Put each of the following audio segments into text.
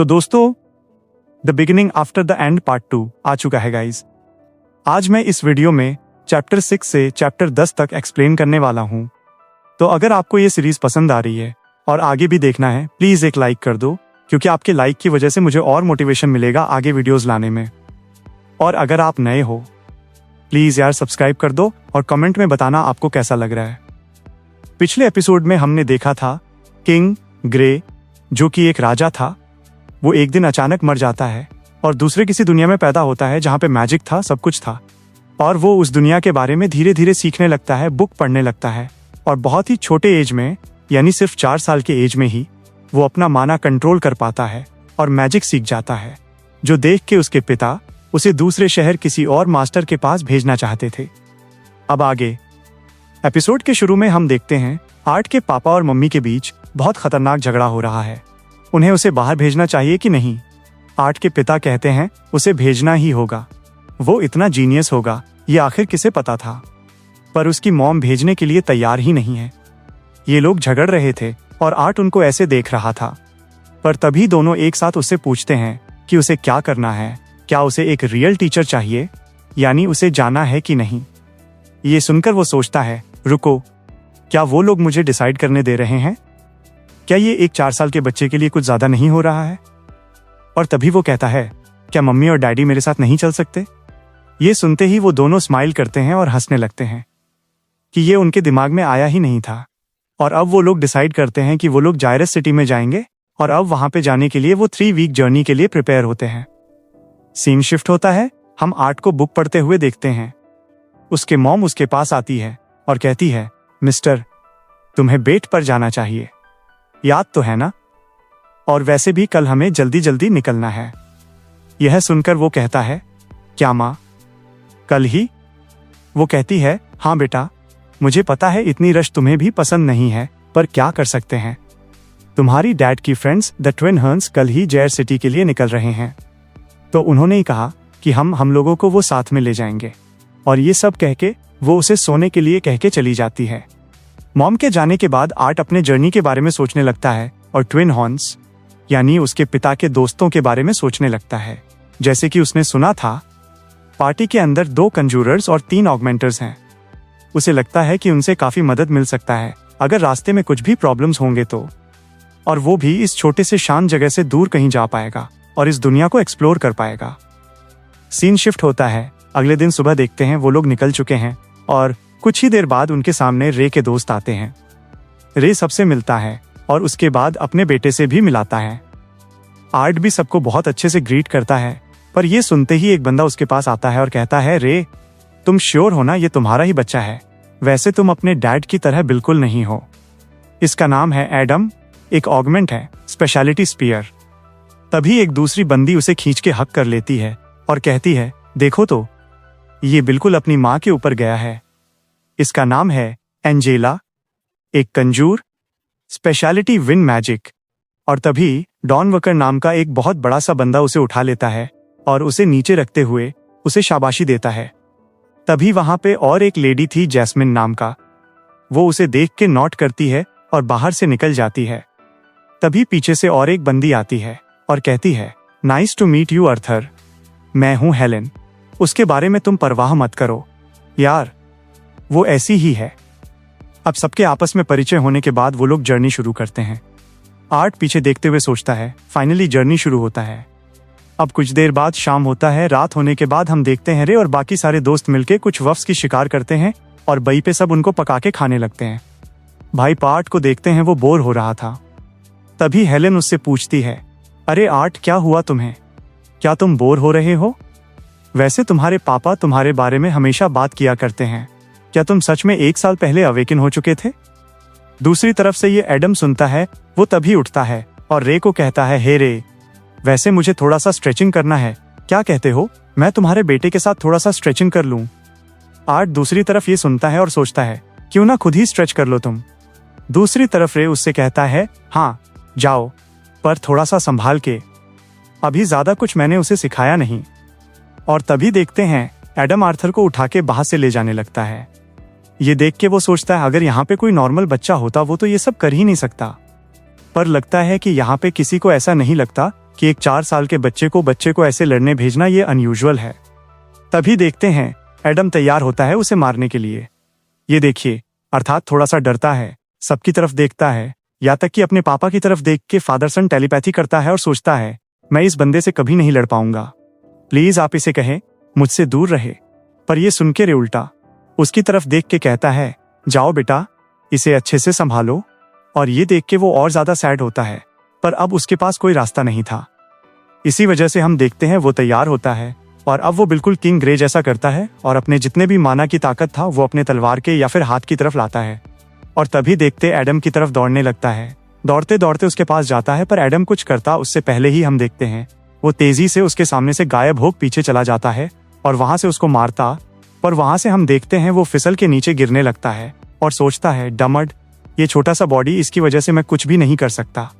तो दोस्तों, the beginning after the end part 2 आ चुका है गाइज। आज मैं इस वीडियो में चैप्टर 6 से चैप्टर 10 तक एक्सप्लेन करने वाला हूँ। तो अगर आपको ये सीरीज पसंद आ रही है और आगे भी देखना है, प्लीज एक लाइक कर दो, क्योंकि आपके लाइक की वजह से मुझे और मोटिवेशन मिलेगा आगे वीडियोस लाने में। और अगर आप नए हो, प्लीज यार सब्सक्राइब कर दो और कमेंट में बताना आपको कैसा लग रहा है। पिछले एपिसोड में हमने देखा था किंग ग्रे, जो कि एक राजा था, वो एक दिन अचानक मर जाता है और दूसरे किसी दुनिया में पैदा होता है जहाँ पे मैजिक था, सब कुछ था। और वो उस दुनिया के बारे में धीरे धीरे सीखने लगता है, बुक पढ़ने लगता है। और बहुत ही छोटे एज में, यानी सिर्फ 4 साल के एज में ही वो अपना माना कंट्रोल कर पाता है और मैजिक सीख जाता है, जो देख के उसके पिता उसे दूसरे शहर किसी और मास्टर के पास भेजना चाहते थे। अब आगे एपिसोड के शुरू में हम देखते हैं आर्ट के पापा और मम्मी के बीच बहुत खतरनाक झगड़ा हो रहा है। उन्हें उसे बाहर भेजना चाहिए कि नहीं। आर्ट के पिता कहते हैं उसे भेजना ही होगा, वो इतना जीनियस होगा, ये आखिर किसे पता था। पर उसकी मॉम भेजने के लिए तैयार ही नहीं है। ये लोग झगड़ रहे थे और आर्ट उनको ऐसे देख रहा था। पर तभी दोनों एक साथ उससे पूछते हैं कि उसे क्या करना है, क्या उसे एक रियल टीचर चाहिए, यानी उसे जाना है कि नहीं। ये सुनकर वो सोचता है, रुको, क्या वो लोग मुझे डिसाइड करने दे रहे हैं? क्या ये एक 4 साल के बच्चे के लिए कुछ ज्यादा नहीं हो रहा है? और तभी वो कहता है, क्या मम्मी और डैडी मेरे साथ नहीं चल सकते? ये सुनते ही वो दोनों स्माइल करते हैं और हंसने लगते हैं कि ये उनके दिमाग में आया ही नहीं था। और अब वो लोग डिसाइड करते हैं कि वो लोग जायरस सिटी में जाएंगे और अब वहां पे जाने के लिए वो 3 वीक जर्नी के लिए प्रिपेयर होते हैं। सीन शिफ्ट होता है, हम आर्ट को बुक पढ़ते हुए देखते हैं। उसके मॉम उसके पास आती है और कहती है, मिस्टर, तुम्हें बेट पर जाना चाहिए, याद तो है ना? और वैसे भी कल हमें जल्दी जल्दी निकलना है। यह सुनकर वो कहता है, क्या माँ, कल ही? वो कहती है, हाँ बेटा, मुझे पता है इतनी रश तुम्हें भी पसंद नहीं है, पर क्या कर सकते हैं। तुम्हारी डैड की फ्रेंड्स द ट्विन हर्न्स कल ही जैर सिटी के लिए निकल रहे हैं, तो उन्होंने ही कहा कि हम लोगों को वो साथ में ले जाएंगे। और ये सब कह के वो उसे सोने के लिए कह के चली जाती है। मॉम के जाने के बाद आर्ट अपने जर्नी के बारे में सोचने लगता है और ट्विन हॉर्न्स यानी उसके पिता के दोस्तों के बारे में सोचने लगता है। जैसे कि उसने सुना था पार्टी के अंदर 2 कंजूरर्स और 3 ऑगमेंटर्स हैं। उसे लगता है कि उनसे काफी मदद मिल सकता है अगर रास्ते में कुछ भी प्रॉब्लम्स होंगे तो। और वो भी इस छोटे से शांत जगह से दूर कहीं जा पाएगा और इस दुनिया को एक्सप्लोर कर पाएगा। सीन शिफ्ट होता है, अगले दिन सुबह देखते हैं वो लोग निकल चुके हैं और कुछ ही देर बाद उनके सामने रे के दोस्त आते हैं। रे सबसे मिलता है और उसके बाद अपने बेटे से भी मिलाता है। आर्ट भी सबको बहुत अच्छे से ग्रीट करता है, पर ये सुनते ही एक बंदा उसके पास आता है और कहता है, रे, तुम श्योर हो ना ये तुम्हारा ही बच्चा है? वैसे तुम अपने डैड की तरह बिल्कुल नहीं हो। इसका नाम है एडम, एक ऑगमेंट है, स्पेशलिटी स्पीयर। तभी एक दूसरी बंदी उसे खींच के हक कर लेती है और कहती है, देखो तो, ये बिल्कुल अपनी माँ के ऊपर गया है। इसका नाम है एंजेला, एक कंजूर, स्पेशलिटी विन मैजिक। और तभी डॉन वकर नाम का एक बहुत बड़ा सा बंदा उसे उठा लेता है और उसे नीचे रखते हुए उसे शाबाशी देता है। तभी वहां पे और एक लेडी थी जैस्मिन नाम का, वो उसे देख के नॉट करती है और बाहर से निकल जाती है। तभी पीछे से और एक बंदी आती है और कहती है, नाइस टू मीट यू अर्थर, मैं हूं हेलेन, उसके बारे में तुम परवाह मत करो यार, वो ऐसी ही है। अब सबके आपस में परिचय होने के बाद वो लोग जर्नी शुरू करते हैं। आर्ट पीछे देखते हुए सोचता है, फाइनली जर्नी शुरू होता है। अब कुछ देर बाद शाम होता है। रात होने के बाद हम देखते हैं रे और बाकी सारे दोस्त मिलके कुछ वफ्स की शिकार करते हैं और बई पे सब उनको पका के खाने लगते हैं। भाई पार्ट को देखते हैं, वो बोर हो रहा था। तभी हेलेन उससे पूछती है, अरे आर्ट, क्या हुआ तुम्हें? क्या तुम बोर हो रहे हो? वैसे तुम्हारे पापा तुम्हारे बारे में हमेशा बात किया करते हैं, क्या तुम सच में 1 साल पहले अवेकन हो चुके थे? दूसरी तरफ से ये एडम सुनता है, वो तभी उठता है और रे को कहता है, हे रे, वैसे मुझे थोड़ा सा स्ट्रेचिंग करना है, क्या कहते हो मैं तुम्हारे बेटे के साथ थोड़ा सा स्ट्रेचिंग कर लूं? आर्ट दूसरी तरफ ये सुनता है और सोचता है, क्यों ना खुद ही स्ट्रेच कर लो तुम। दूसरी तरफ रे उससे कहता है, हाँ जाओ, पर थोड़ा सा संभाल के, अभी ज्यादा कुछ मैंने उसे सिखाया नहीं। और तभी देखते हैं एडम आर्थर को उठा के बाहर से ले जाने लगता है। ये देख के वो सोचता है, अगर यहाँ पे कोई नॉर्मल बच्चा होता वो तो ये सब कर ही नहीं सकता। पर लगता है कि यहाँ पे किसी को ऐसा नहीं लगता कि एक 4 साल के बच्चे को ऐसे लड़ने भेजना ये अनयूजुअल है। तभी देखते हैं एडम तैयार होता है उसे मारने के लिए। ये देखिए, अर्थात थोड़ा सा डरता है, सबकी तरफ देखता है, या तक कि अपने पापा की तरफ देख के फादर सन टेलीपैथी करता है और सोचता है मैं इस बंदे से कभी नहीं लड़ पाऊंगा, प्लीज आप इसे कहें मुझसे दूर रहे। पर ये सुन के रे उल्टा उसकी तरफ देख के कहता है जाओ बेटा, इसे अच्छे से संभालो। और ये देख के वो और ज्यादा सैड होता है, पर अब उसके पास कोई रास्ता नहीं था। इसी वजह से हम देखते हैं वो तैयार होता है और अब वो बिल्कुल किंग ग्रे जैसा करता है और अपने जितने भी माना की ताकत था वो अपने तलवार के या फिर हाथ की तरफ लाता है। और तभी देखते एडम की तरफ दौड़ने लगता है। दौड़ते दौड़ते उसके पास जाता है, पर एडम कुछ करता उससे पहले ही हम देखते हैं वो तेजी से उसके सामने से गायब हो पीछे चला जाता है और वहां से उसको मारता। पर वहां से हम देखते हैं वो फिसल के नीचे गिरने लगता है और सोचता है डमड, ये छोटा सा बॉडी, इसकी वजह से मैं कुछ भी नहीं कर सकता।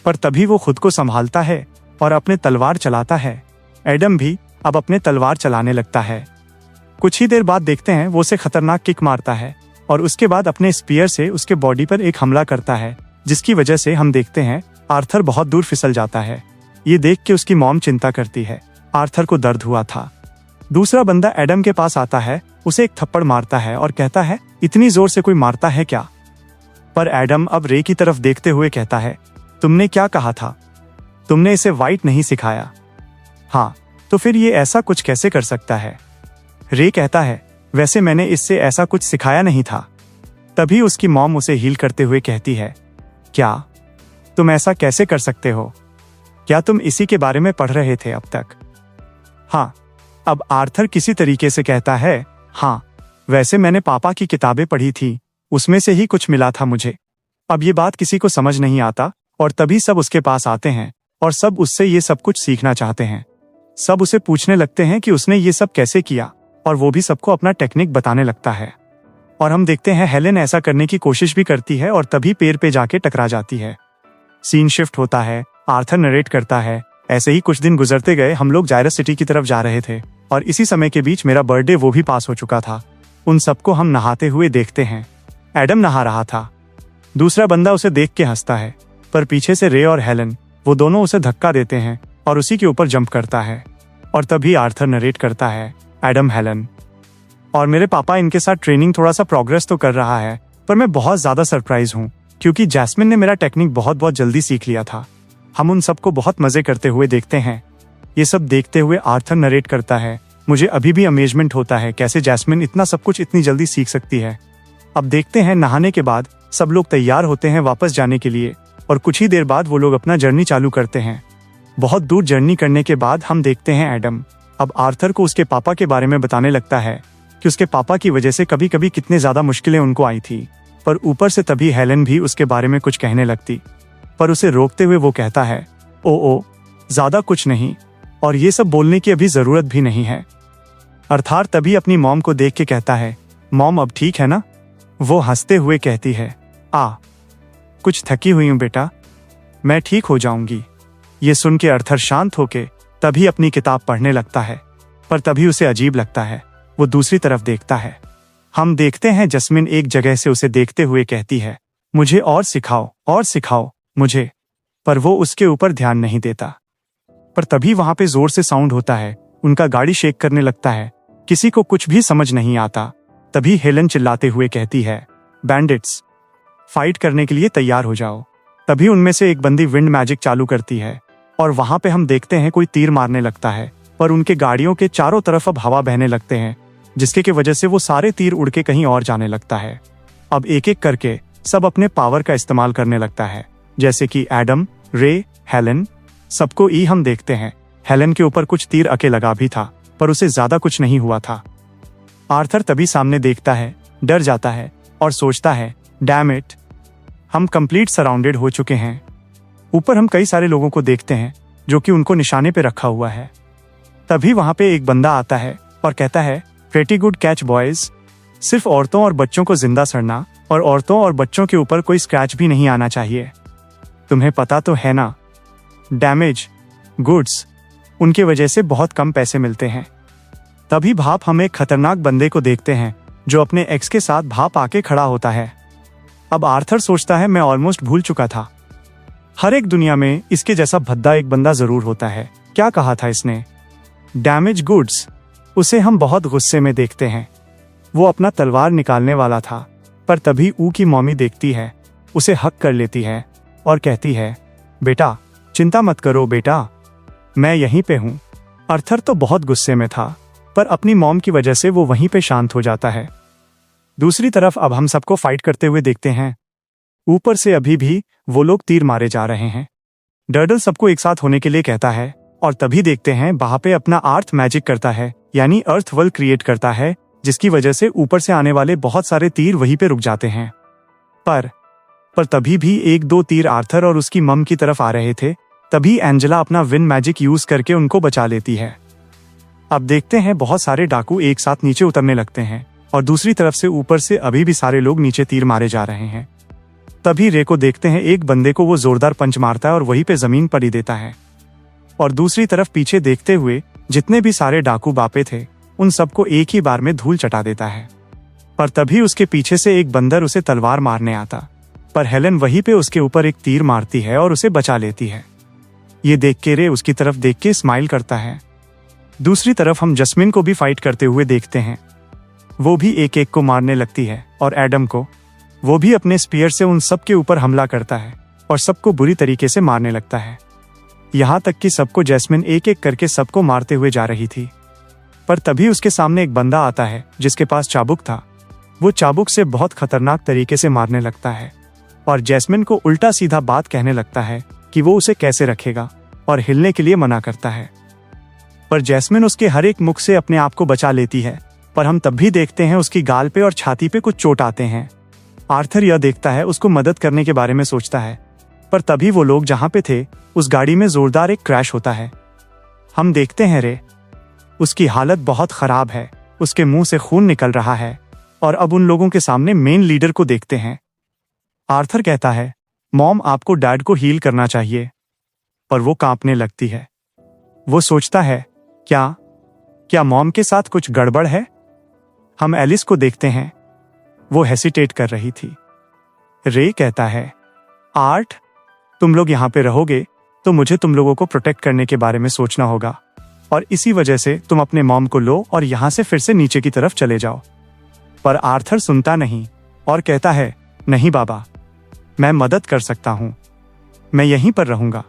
पर तभी वो खुद को संभालता है और अपने तलवार चलाता है। एडम भी अब अपने तलवार चलाने लगता है। कुछ ही देर बाद देखते हैं वो उसे खतरनाक किक मारता है और उसके बाद अपने स्पीयर से उसके बॉडी पर एक हमला करता है, जिसकी वजह से हम देखते हैं आर्थर बहुत दूर फिसल जाता है। ये देख के उसकी मॉम चिंता करती है, आर्थर को दर्द हुआ था। दूसरा बंदा एडम के पास आता है, उसे एक थप्पड़ मारता है और कहता है इतनी जोर से कोई मारता है क्या? पर एडम अब रे की तरफ देखते हुए कहता है तुमने क्या कहा था? तुमने इसे वाइट नहीं सिखाया। हाँ, तो फिर ये ऐसा कुछ कैसे कर सकता है? रे कहता है वैसे मैंने इससे ऐसा कुछ सिखाया नहीं था। तभी उसकी मॉम उसे हील करते हुए कहती है क्या तुम ऐसा कैसे कर सकते हो? क्या तुम इसी के बारे में पढ़ रहे थे अब तक? हाँ। अब आर्थर किसी तरीके से कहता है हाँ, वैसे मैंने पापा की किताबें पढ़ी थी, उसमें से ही कुछ मिला था मुझे। अब ये बात किसी को समझ नहीं आता और तभी सब उसके पास आते हैं और सब उससे ये सब कुछ सीखना चाहते हैं। सब उसे पूछने लगते हैं कि उसने ये सब कैसे किया और वो भी सबको अपना टेक्निक बताने लगता है। और हम देखते हैं हेलेन ऐसा करने की कोशिश भी करती है और तभी पेड़ पे जाके टकरा जाती है। सीन शिफ्ट होता है, आर्थर नरेट करता है ऐसे ही कुछ दिन गुजरते गए। हम लोग जायरस सिटी की तरफ जा रहे थे और इसी समय के बीच मेरा बर्थडे वो भी पास हो चुका था। उन सबको हम नहाते हुए देखते हैं। एडम नहा रहा था, दूसरा बंदा उसे देख के हंसता है, पर पीछे से रे और हेलन वो दोनों उसे धक्का देते हैं और उसी के ऊपर जंप करता है। और तभी आर्थर नरेट करता है एडम, हेलन और मेरे पापा इनके साथ ट्रेनिंग थोड़ा सा प्रोग्रेस तो कर रहा है, पर मैं बहुत ज्यादा सरप्राइज हूँ क्योंकि जैस्मिन ने मेरा टेक्निक बहुत जल्दी सीख लिया था। हम उन सबको बहुत मजे करते हुए देखते हैं। ये सब देखते हुए आर्थर नरेट करता है मुझे अभी भी अमेजमेंट होता है कैसे जैस्मिन इतना सब कुछ इतनी जल्दी सीख सकती है। अब देखते हैं नहाने के बाद सब लोग तैयार होते हैं वापस जाने के लिए और कुछ ही देर बाद वो लोग अपना जर्नी चालू करते हैं। बहुत दूर जर्नी करने के बाद हम देखते हैं एडम अब आर्थर को उसके पापा के बारे में बताने लगता है कि उसके पापा की वजह से कभी कभी कितने ज्यादा मुश्किलें उनको आई थी। पर ऊपर से तभी हेलन भी उसके बारे में कुछ कहने लगती, पर उसे रोकते हुए वो कहता है ओ ज्यादा कुछ नहीं और ये सब बोलने की अभी जरूरत भी नहीं है। अर्थात तभी अपनी मॉम को देख के कहता है मॉम अब ठीक है ना? वो हंसते हुए कहती है कुछ थकी हुई हूँ बेटा, मैं ठीक हो जाऊंगी। ये सुन के अर्थर शांत होके तभी अपनी किताब पढ़ने लगता है, पर तभी उसे अजीब लगता है। वो दूसरी तरफ देखता है। हम देखते हैं जस्मिन एक जगह से उसे देखते हुए कहती है मुझे और सिखाओ मुझे, पर वो उसके ऊपर ध्यान नहीं देता। पर तभी वहां पे जोर से साउंड होता है, उनका गाड़ी शेक करने लगता है, किसी को कुछ भी समझ नहीं आता। तभी हेलन चिल्लाते हुए कहती है बैंडिट्स, फाइट करने के लिए तैयार हो जाओ। तभी उनमें से एक बंदी विंड मैजिक चालू करती है और वहां पे हम देखते हैं कोई तीर मारने लगता है, पर उनके गाड़ियों के चारों तरफ अब हवा बहने लगते हैं, जिसके की वजह से वो सारे तीर उड़ के कहीं और जाने लगता है। अब एक एक करके सब अपने पावर का इस्तेमाल करने लगता है, जैसे कि एडम, रे, हेलन, सबको हम देखते हैं हेलन के ऊपर कुछ तीर अके लगा भी था, पर उसे ज्यादा कुछ नहीं हुआ था। आर्थर तभी सामने देखता है, डर जाता है और सोचता है डैम इट, हम कंप्लीट सराउंडेड हो चुके हैं। ऊपर हम कई सारे लोगों को देखते हैं जो कि उनको निशाने पे रखा हुआ है। तभी वहां पे एक बंदा आता है और कहता है प्रेटी गुड कैच बॉयज, सिर्फ औरतों और बच्चों को जिंदा सड़ना और औरतों और बच्चों के ऊपर कोई स्क्रैच भी नहीं आना चाहिए। तुम्हें पता तो है ना, डैमेज गुड्स उनके वजह से बहुत कम पैसे मिलते हैं। तभी भाप हम एक खतरनाक बंदे को देखते हैं जो अपने एक्स के साथ भाप आके खड़ा होता है। अब आर्थर सोचता है मैं ऑलमोस्ट भूल चुका था, हर एक दुनिया में इसके जैसा भद्दा एक बंदा जरूर होता है। क्या कहा था इसने? Damage goods. उसे हम बहुत गुस्से में देखते हैं। वो अपना तलवार निकालने वाला था, पर तभी ऊ की मम्मी देखती है, उसे हक कर लेती है और कहती है, बेटा चिंता मत करो बेटा, मैं यहीं पे हूँ। आर्थर तो बहुत गुस्से में था, पर अपनी मॉम की वजह से वो वहीं पे शांत हो जाता है। दूसरी तरफ अब हम सबको फाइट करते हुए देखते हैं। ऊपर से अभी भी वो लोग तीर मारे जा रहे हैं। डर्डल सबको एक साथ होने के लिए कहता है और तभी देखते हैं वहां पे अपना अर्थ मैजिक करता है, यानी अर्थ वर्ल्ड क्रिएट करता है, जिसकी वजह से ऊपर से आने वाले बहुत सारे तीर वहीं पे रुक जाते हैं। पर तभी भी एक दो तीर आर्थर और उसकी मम की तरफ आ रहे थे। तभी एंजेला अपना विंड मैजिक यूज करके उनको बचा लेती है। अब देखते हैं बहुत सारे डाकू एक साथ नीचे उतरने लगते हैं और दूसरी तरफ से ऊपर से अभी भी सारे लोग नीचे तीर मारे जा रहे हैं। तभी रे को देखते हैं, एक बंदे को वो जोरदार पंच मारता है और वहीं पे जमीन पर ही देता है। और दूसरी तरफ पीछे देखते हुए जितने भी सारे डाकू बापे थे, उन सबको एक ही बार में धूल चटा देता है। पर तभी उसके पीछे से एक बंदर उसे तलवार मारने आता, पर हेलन वहीं पे उसके ऊपर एक तीर मारती है और उसे बचा लेती है। ये देख के रे उसकी तरफ देख के स्माइल करता है। दूसरी तरफ हम जस्मिन को भी फाइट करते हुए देखते हैं। वो भी एक एक को मारने लगती है और एडम को। वो भी अपने स्पीयर से उन सब के ऊपर हमला करता है और सबको बुरी तरीके से मारने लगता है। यहाँ तक कि सबको जैस्मिन एक एक करके सबको मारते हुए जा रही थी। पर तभी उसके सामने एक बंदा आता है जिसके पास चाबुक था। वो चाबुक से बहुत खतरनाक तरीके से मारने लगता है और जैस्मिन को उल्टा सीधा बात कहने लगता है कि वो उसे कैसे रखेगा और हिलने के लिए मना करता है। पर जैस्मिन उसके हर एक मुख से अपने आप को बचा लेती है। पर हम तब भी देखते हैं उसकी गाल पे और छाती पे कुछ चोट आते हैं। आर्थर यह देखता है, उसको मदद करने के बारे में सोचता है। पर तभी वो लोग जहाँ पे थे उस गाड़ी में जोरदार एक क्रैश होता है। हम देखते हैं रे, उसकी हालत बहुत खराब है, उसके मुंह से खून निकल रहा है। और अब उन लोगों के सामने मेन लीडर को देखते हैं। आर्थर कहता है, मॉम आपको डैड को हील करना चाहिए। पर वो कांपने लगती है। वो सोचता है, क्या मॉम के साथ कुछ गड़बड़ है? हम एलिस को देखते हैं, वो हेसिटेट कर रही थी। रे कहता है, आर्ट तुम लोग यहाँ पे रहोगे तो मुझे तुम लोगों को प्रोटेक्ट करने के बारे में सोचना होगा, और इसी वजह से तुम अपने मॉम को लो और यहाँ से फिर से नीचे की तरफ चले जाओ। पर आर्थर सुनता नहीं और कहता है, नहीं बाबा, मैं मदद कर सकता हूँ, मैं यहीं पर रहूंगा,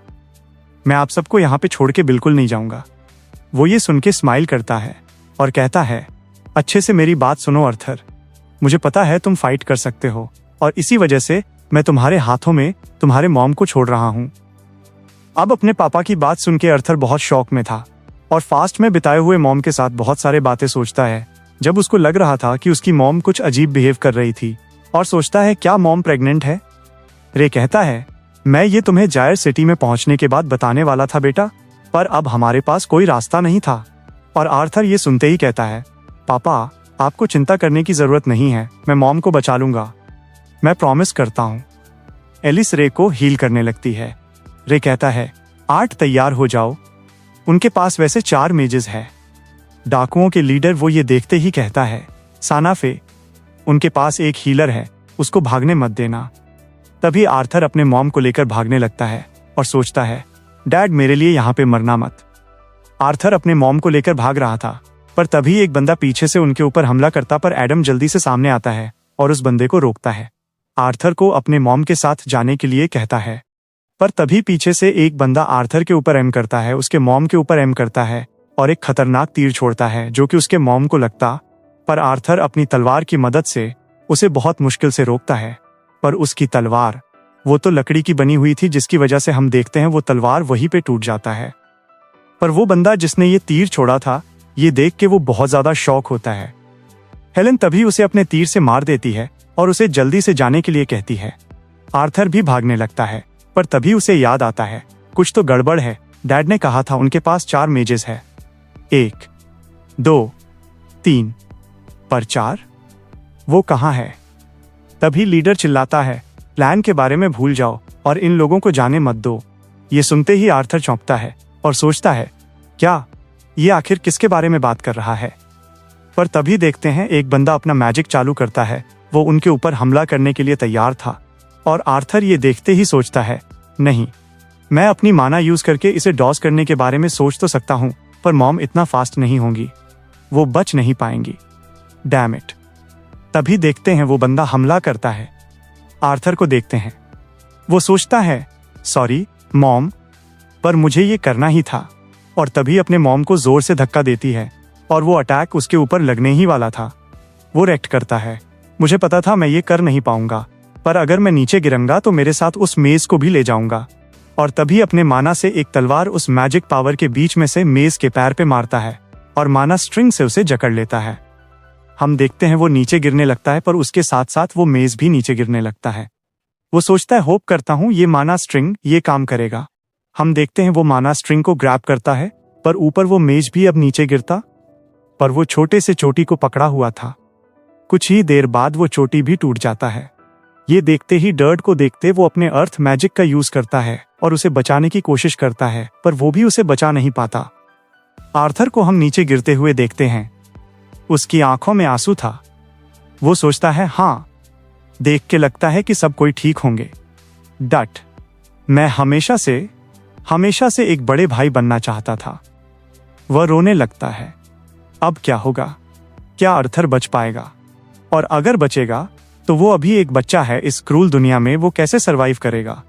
मैं आप सबको यहाँ पे छोड़ के बिल्कुल नहीं जाऊंगा। वो ये सुन के स्माइल करता है और कहता है, अच्छे से मेरी बात सुनो आर्थर, मुझे पता है तुम फाइट कर सकते हो और इसी वजह से मैं तुम्हारे हाथों में तुम्हारे मॉम को छोड़ रहा हूँ। अब अपने पापा की बात सुन के आर्थर बहुत शौक में था और फास्ट में बिताए हुए मॉम के साथ बहुत सारे बातें सोचता है। जब उसको लग रहा था कि उसकी मॉम कुछ अजीब बिहेव कर रही थी और सोचता है, क्या मॉम प्रेग्नेंट है? रे कहता है, मैं ये तुम्हें जायर सिटी में पहुंचने के बाद बताने वाला था बेटा, पर अब हमारे पास कोई रास्ता नहीं था। और आर्थर ये सुनते ही कहता है, पापा आपको चिंता करने की जरूरत नहीं है, मैं मॉम को बचा लूंगा, मैं प्रॉमिस करता हूँ। एलिस रे को हील करने लगती है। रे कहता है, 8 तैयार हो जाओ। उनके पास वैसे 4 मेजेस है। डाकुओं के लीडर वो ये देखते ही कहता है, सानाफे उनके पास एक हीलर है, उसको भागने मत देना। तभी आर्थर अपने मॉम को लेकर भागने लगता है और सोचता है, डैड मेरे लिए यहाँ पे मरना मत। आर्थर अपने मॉम को लेकर भाग रहा था, पर तभी एक बंदा पीछे से उनके ऊपर हमला करता, पर एडम जल्दी से सामने आता है और उस बंदे को रोकता है। आर्थर को अपने मॉम के साथ जाने के लिए कहता है, पर तभी पीछे से एक बंदा आर्थर के ऊपर एम करता है, उसके मॉम के ऊपर एम करता है और एक खतरनाक तीर छोड़ता है जो कि उसके मॉम को लगता। पर आर्थर अपनी तलवार की मदद से उसे बहुत मुश्किल से रोकता है। पर उसकी तलवार वो तो लकड़ी की बनी हुई थी, जिसकी वजह से हम देखते हैं वो तलवार वहीं पे टूट जाता है। पर वो बंदा जिसने ये तीर छोड़ा था, ये देख के वो बहुत ज्यादा शॉक होता है। हेलन तभी उसे अपने तीर से मार देती है और उसे जल्दी से जाने के लिए कहती है। आर्थर भी भागने लगता है, पर तभी उसे याद आता है, कुछ तो गड़बड़ है। डैड ने कहा था उनके पास 4 मेजेस है, 1 2 3, पर 4 वो कहाँ है? तभी लीडर चिल्लाता है, प्लान के बारे में भूल जाओ और इन लोगों को जाने मत दो। ये सुनते ही आर्थर चौंकता है और सोचता है, क्या ये आखिर किसके बारे में बात कर रहा है? पर तभी देखते हैं एक बंदा अपना मैजिक चालू करता है। वो उनके ऊपर हमला करने के लिए तैयार था और आर्थर ये देखते ही सोचता है, नहीं, मैं अपनी माना यूज करके इसे डॉस करने के बारे में सोच तो सकता हूँ, पर मॉम इतना फास्ट नहीं होंगी, वो बच नहीं पाएंगी। Damn it. तभी देखते हैं वो बंदा हमला करता है। आर्थर को देखते हैं। वो सोचता है, सॉरी मॉम, पर मुझे ये करना ही था, और तभी अपने मॉम को जोर से धक्का देती है और वो अटैक उसके ऊपर लगने ही वाला था। वो रिएक्ट करता है, मुझे पता था मैं ये कर नहीं पाऊंगा, पर अगर मैं नीचे गिरूंगा तो मेरे साथ उस मेज को भी ले जाऊंगा। और तभी अपने माना से एक तलवार उस मैजिक पावर के बीच में से मेज के पैर पे मारता है और माना स्ट्रिंग से उसे जकड़ लेता है। हम देखते हैं वो नीचे गिरने लगता है, पर उसके साथ साथ वो मेज भी नीचे गिरने लगता है। वो सोचता है, होप करता हूँ ये माना स्ट्रिंग ये काम करेगा। हम देखते हैं वो माना स्ट्रिंग को ग्रैब करता है, पर ऊपर वो मेज भी अब नीचे गिरता, पर वो छोटे से चोटी को पकड़ा हुआ था। कुछ ही देर बाद वो चोटी भी टूट जाता है। ये देखते ही डर्ट को देखते वो अपने अर्थ मैजिक का यूज करता है और उसे बचाने की कोशिश करता है, पर वो भी उसे बचा नहीं पाता। आर्थर को हम नीचे गिरते हुए देखते हैं। उसकी आंखों में आंसू था। वो सोचता है, हाँ, देख के लगता है कि सब कोई ठीक होंगे। डट, मैं हमेशा से एक बड़े भाई बनना चाहता था। वह रोने लगता है। अब क्या होगा? क्या आर्थर बच पाएगा? और अगर बचेगा तो वो अभी एक बच्चा है इस क्रूल दुनिया में, वो कैसे सरवाइव करेगा?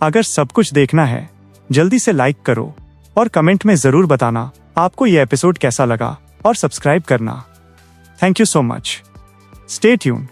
अगर सब कुछ देखना है जल्दी से लाइक करो और कमेंट में जरूर बताना आपको ये एपिसोड कैसा लगा, और सब्सक्राइब करना। Thank you so much. Stay tuned.